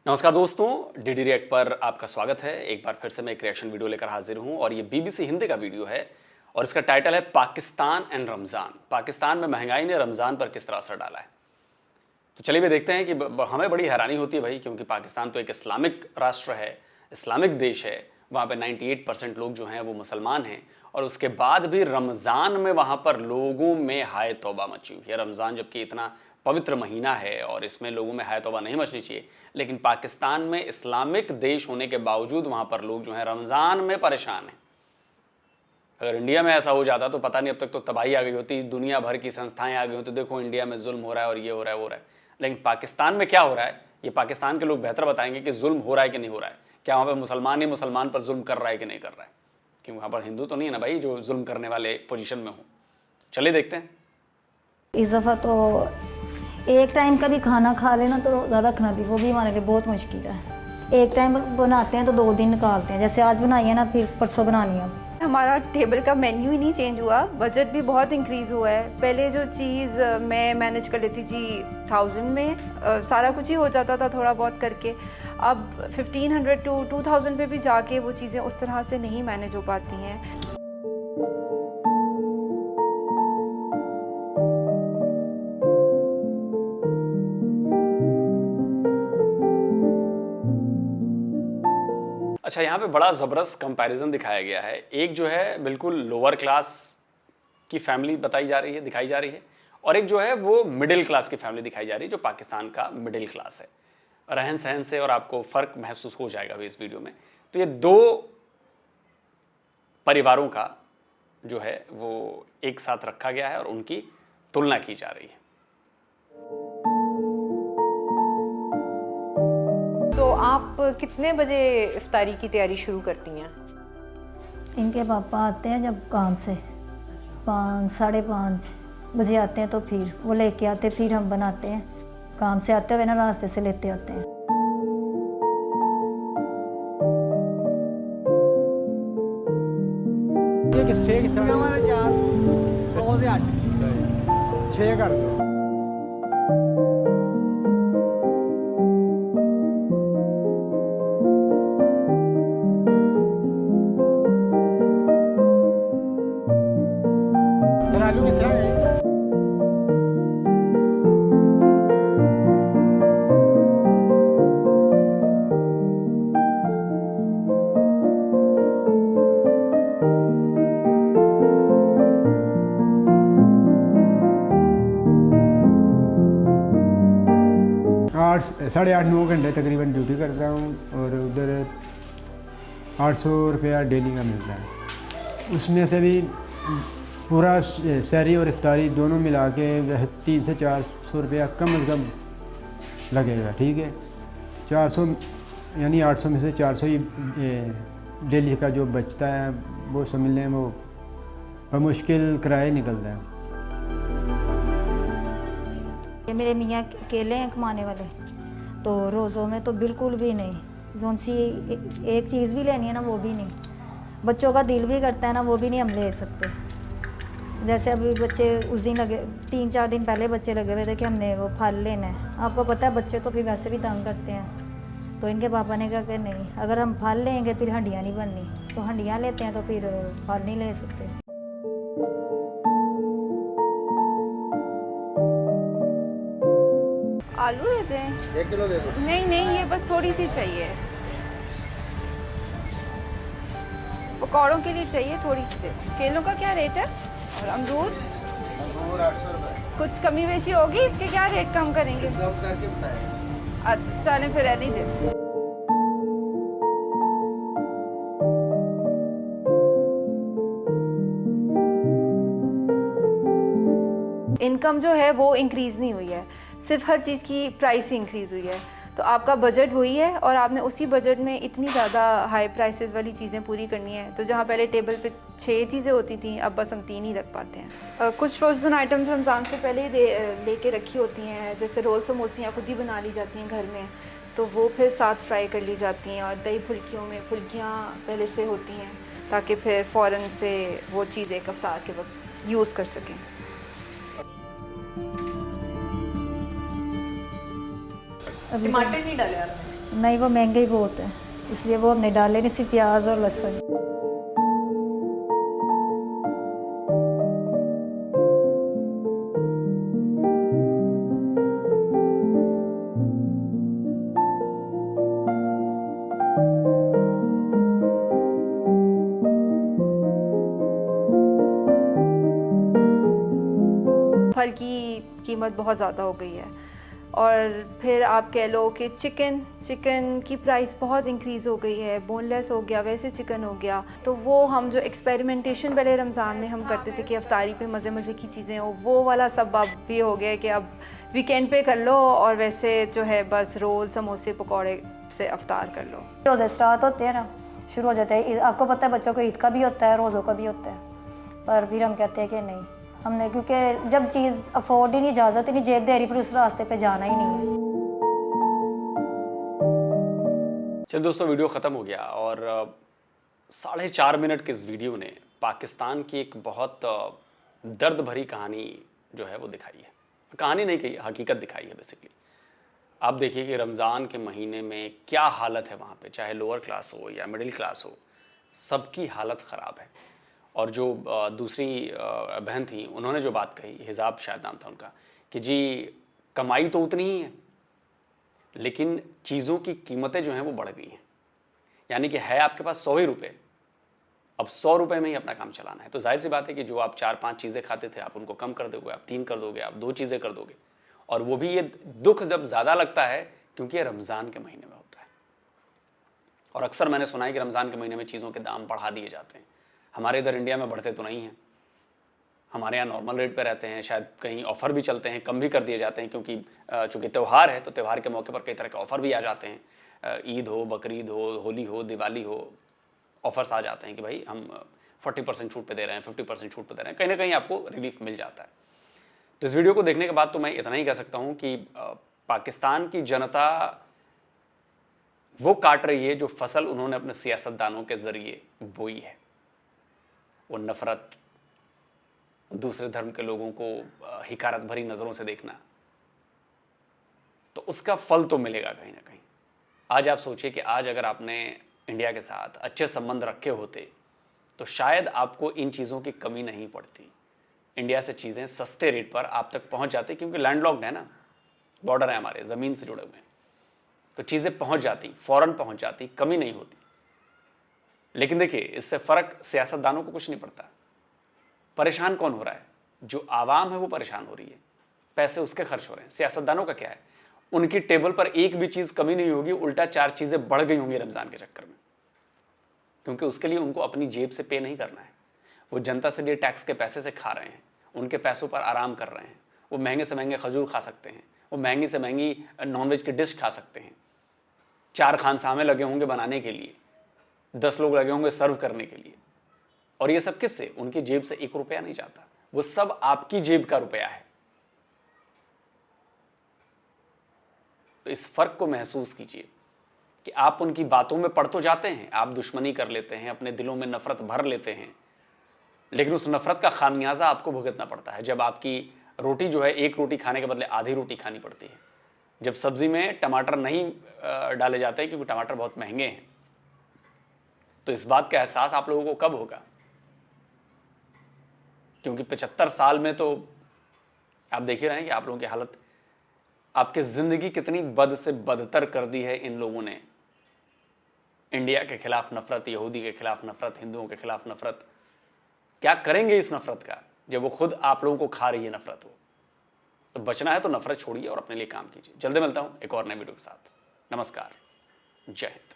नमस्कार दोस्तों, DD react पर आपका स्वागत है। एक बार फिर से मैं एक रिएक्शन वीडियो लेकर हाजिर हूं और ये बीबीसी हिंदी का वीडियो है और इसका टाइटल है पाकिस्तान एंड रमज़ान। पाकिस्तान में महंगाई ने रमज़ान पर किस तरह असर डाला है। तो चलिए भी देखते हैं कि हमें बड़ी हैरानी होती है भाई, क्योंकि पाकिस्तान तो एक इस्लामिक राष्ट्र है, इस्लामिक देश है। वहाँ पे 98% लोग जो हैं वो मुसलमान हैं और उसके बाद भी रमज़ान में वहाँ पर लोगों में हाय तौबा मची हुई है। रमज़ान जबकि इतना पवित्र महीना है और इसमें लोगों में हाय तौबा नहीं मचनी चाहिए, लेकिन पाकिस्तान में इस्लामिक देश होने के बावजूद वहाँ पर लोग जो हैं रमज़ान में परेशान हैं। अगर इंडिया में ऐसा हो जाता तो पता नहीं अब तक तो तबाही आ गई होती, दुनिया भर की संस्थाएं आ गई होती, देखो इंडिया में जुल्म हो रहा है और ये हो रहा है वो हो रहा है। लेकिन पाकिस्तान में क्या हो रहा है ये पाकिस्तान के लोग बेहतर बताएंगे कि जुल्म हो रहा है कि नहीं हो रहा है। क्या वहाँ पर मुसलमान ही मुसलमान पर जुल्म कर रहा है कि नहीं कर रहा है, क्योंकि वहाँ पर हिंदू तो नहीं है ना भाई जो जुल्म करने वाले पोजीशन में हो। चलिए देखते हैं। इस दफ़ा तो एक टाइम का भी खाना खा लेना तो रोज़ा रखना भी वो भी हमारे लिए बहुत मुश्किल है। एक टाइम बनाते हैं तो 2 दिन निकालते हैं, जैसे आज बनाई है ना फिर परसों बनानी है। हमारा टेबल का मेन्यू ही नहीं चेंज हुआ, बजट भी बहुत इंक्रीज़ हुआ है। पहले जो चीज़ मैं मैनेज कर लेती थी 1000 में सारा कुछ ही हो जाता था थोड़ा बहुत करके, अब 1500 to 2000 पे भी जाके वो चीज़ें उस तरह से नहीं मैनेज हो पाती हैं। अच्छा, यहाँ पे बड़ा ज़बरदस्त कंपैरिजन दिखाया गया है। एक जो है बिल्कुल लोअर क्लास की फैमिली दिखाई जा रही है और एक जो है वो मिडिल क्लास की फैमिली दिखाई जा रही है, जो पाकिस्तान का मिडिल क्लास है। रहन सहन से और आपको फ़र्क महसूस हो जाएगा भी इस वीडियो में। तो ये 2 परिवारों का जो है वो एक साथ रखा गया है और उनकी तुलना की जा रही है। तो आप कितने बजे इफ्तारी की तैयारी शुरू करती हैं? इनके पापा आते हैं जब काम से 5 साढ़े 5 बजे आते हैं, तो फिर वो लेके आते, फिर हम बनाते हैं। काम से आते हुए ना रास्ते से लेते आते हैं। ये कि 6 के साथ हमारे 4 100 से 8 6 कर दो। आलू किस तरह है? साढ़े 8-9 घंटे तकरीबन ड्यूटी करता हूँ और उधर 800 रुपया डेली का मिलता है। उसमें से भी पूरा सहरी और इफ्तारी दोनों मिला के 300 से 400 रुपया कम अज़ कम लगेगा। ठीक है, 400 यानी 800 में से 400 ही डेली का जो बचता है वो समझ लें वो बमुश्किल किराया निकलता है। ये मेरे मियाँ अकेले हैं कमाने वाले, तो रोज़ों में तो बिल्कुल भी नहीं। जोन सी एक चीज़ भी लेनी है ना वो भी नहीं। बच्चों का दिल भी करता है ना वो भी नहीं हम ले सकते। जैसे अभी बच्चे उस दिन लगे 3-4 दिन पहले बच्चे लगे हुए थे कि हमने वो फल लेना है। आपको पता है बच्चे तो फिर वैसे भी तंग करते हैं, तो इनके पापा ने कहा कि नहीं, अगर हम फल लेंगे फिर हंडियाँ नहीं बननी, तो हंडियाँ लेते हैं तो फिर फल नहीं ले सकते। आलू दे दें? 1 किलो दे दो। नहीं ये बस थोड़ी सी चाहिए, पकौड़ों के लिए चाहिए, थोड़ी सी दे। केलों का क्या रेट है? और अमरूद? अंगूर 800 रुपये। कुछ कमी बेची होगी, इसके क्या रेट कम करेंगे? कम करके बताएं। अच्छा चलें फिर रहने दे। इनकम जो है वो इंक्रीज़ नहीं हुई है, सिर्फ हर चीज़ की प्राइस ही इंक्रीज़ हुई है। तो आपका बजट वही है और आपने उसी बजट में इतनी ज़्यादा हाई प्राइसेस वाली चीज़ें पूरी करनी है। तो जहाँ पहले टेबल पे 6 चीज़ें होती थी, अब बस हम 3 ही रख पाते हैं। कुछ फ्रोज़न आइटम्स रमज़ान से पहले ही लेके रखी होती हैं, जैसे रोल समोसियाँ खुद ही बना ली जाती हैं घर में, तो वो फिर साथ फ्राई कर ली जाती हैं। और दही फुल्कियों में फुल्कियाँ पहले से होती हैं ताकि फिर फ़ौरन से वो चीज़ एक इफ्तार के वक्त यूज़ कर सकें। टमाटर नहीं डाले आपने? नहीं, वो महंगे ही बहुत है, इसलिए वो हमने डाले नहीं, सिर्फ प्याज और लहसुन। फल की कीमत बहुत ज़्यादा हो गई है, और फिर आप कह लो कि चिकन की प्राइस बहुत इंक्रीज़ हो गई है, बोनलेस हो गया, वैसे चिकन हो गया। तो वो हम जो एक्सपेरिमेंटेशन पहले रमज़ान में हम करते थे कि अफ्तारी पे मज़े मज़े की चीज़ें हो, वो वाला सब अब ये हो गया कि अब वीकेंड पे कर लो, और वैसे जो है बस रोल समोसे पकौड़े से अफ्तार कर लो। रोज़े स्टार्ट होते हैं ना, शुरू हो जाते हैं। आपको पता है बच्चों को ईद का भी होता है, रोज़ों का भी होता है, पर फिर हम कहते हैं कि नहीं, हमने, क्योंकि जब चीज़ अफोर्ड ही नहीं, इजाज़त ही नहीं, जेब दे रही, फिर उस रास्ते पे जाना ही नहीं है। चल दोस्तों, वीडियो ख़त्म हो गया और 4.5 मिनट के इस वीडियो ने पाकिस्तान की एक बहुत दर्द भरी कहानी जो है वो दिखाई है। कहानी नहीं कही, हकीकत दिखाई है बेसिकली। आप देखिए कि रमज़ान के महीने में क्या हालत है वहाँ पे, चाहे लोअर क्लास हो या मिडिल क्लास हो, सबकी हालत ख़राब है। और जो दूसरी बहन थी, उन्होंने जो बात कही, हिजाब शायद नाम था उनका, कि जी कमाई तो उतनी ही है लेकिन चीज़ों की कीमतें जो हैं वो बढ़ गई हैं। यानी कि है आपके पास 100 ही रुपये, अब 100 रुपये में ही अपना काम चलाना है। तो जाहिर सी बात है कि जो आप 4-5 चीज़ें खाते थे, आप उनको कम कर दोगे, आप 3 कर दोगे, आप 2 चीज़ें कर दोगे। और वो भी ये दुख जब ज़्यादा लगता है क्योंकि ये रमज़ान के महीने में होता है। और अक्सर मैंने सुना है कि रमज़ान के महीने में चीज़ों के दाम बढ़ा दिए जाते हैं। हमारे इधर इंडिया में बढ़ते तो नहीं हैं, हमारे यहाँ नॉर्मल रेट पे रहते हैं। शायद कहीं ऑफ़र भी चलते हैं, कम भी कर दिए जाते हैं, क्योंकि चूँकि त्यौहार है तो त्यौहार के मौके पर कई तरह के ऑफ़र भी आ जाते हैं। ईद हो, बकरीद हो, होली हो, दिवाली हो, ऑफ़र्स आ जाते हैं कि भाई हम 40% छूट पे दे रहे हैं, 50% छूट पे दे रहे हैं। कहीं ना कहीं आपको रिलीफ मिल जाता है। तो इस वीडियो को देखने के बाद तो मैं इतना ही कह सकता हूँ कि पाकिस्तान की जनता वो काट रही है जो फसल उन्होंने अपने सियासतदानों के ज़रिए बोई है। वो नफ़रत, दूसरे धर्म के लोगों को हिकारत भरी नज़रों से देखना, तो उसका फल तो मिलेगा कहीं ना कहीं। आज आप सोचिए कि आज अगर आपने इंडिया के साथ अच्छे संबंध रखे होते तो शायद आपको इन चीज़ों की कमी नहीं पड़ती। इंडिया से चीज़ें सस्ते रेट पर आप तक पहुंच जाती, क्योंकि लैंडलॉक्ड है ना, बॉर्डर है हमारे, ज़मीन से जुड़े हुए हैं, तो चीज़ें पहुंच जाती, फ़ौरन पहुंच जाती, कमी नहीं होती। लेकिन देखिए, इससे फ़र्क सियासतदानों को कुछ नहीं पड़ता। परेशान कौन हो रहा है? जो आवाम है वो परेशान हो रही है, पैसे उसके खर्च हो रहे हैं। सियासतदानों का क्या है? उनकी टेबल पर एक भी चीज़ कमी नहीं होगी, उल्टा 4 चीज़ें बढ़ गई होंगी रमज़ान के चक्कर में, क्योंकि उसके लिए उनको अपनी जेब से पे नहीं करना है। वो जनता से लिए टैक्स के पैसे से खा रहे हैं, उनके पैसों पर आराम कर रहे हैं। वो महंगे से महंगे खजूर खा सकते हैं, वो महंगी से महंगी नॉनवेज की डिश खा सकते हैं। 4 खानसामे लगे होंगे बनाने के लिए, 10 लोग लगे होंगे सर्व करने के लिए। और ये सब किससे? उनकी जेब से 1 रुपया नहीं जाता, वो सब आपकी जेब का रुपया है। तो इस फर्क को महसूस कीजिए कि आप उनकी बातों में पड़ तो जाते हैं, आप दुश्मनी कर लेते हैं, अपने दिलों में नफरत भर लेते हैं, लेकिन उस नफरत का खामियाजा आपको भुगतना पड़ता है जब आपकी रोटी जो है 1 रोटी खाने के बदले आधी रोटी खानी पड़ती है, जब सब्जी में टमाटर नहीं डाले जाते क्योंकि टमाटर बहुत महंगे हैं। तो इस बात का एहसास आप लोगों को कब होगा? क्योंकि 75 साल में तो आप देख ही रहे हैं कि आप लोगों की हालत, आपकी जिंदगी कितनी बद से बदतर कर दी है इन लोगों ने। इंडिया के खिलाफ नफरत, यहूदी के खिलाफ नफरत, हिंदुओं के खिलाफ नफरत। क्या करेंगे इस नफरत का जब वो खुद आप लोगों को खा रही है नफरत? हो तो बचना है तो नफरत छोड़िए और अपने लिए काम कीजिए। जल्दी मिलता हूं एक और नए वीडियो के साथ। नमस्कार, जय हिंद।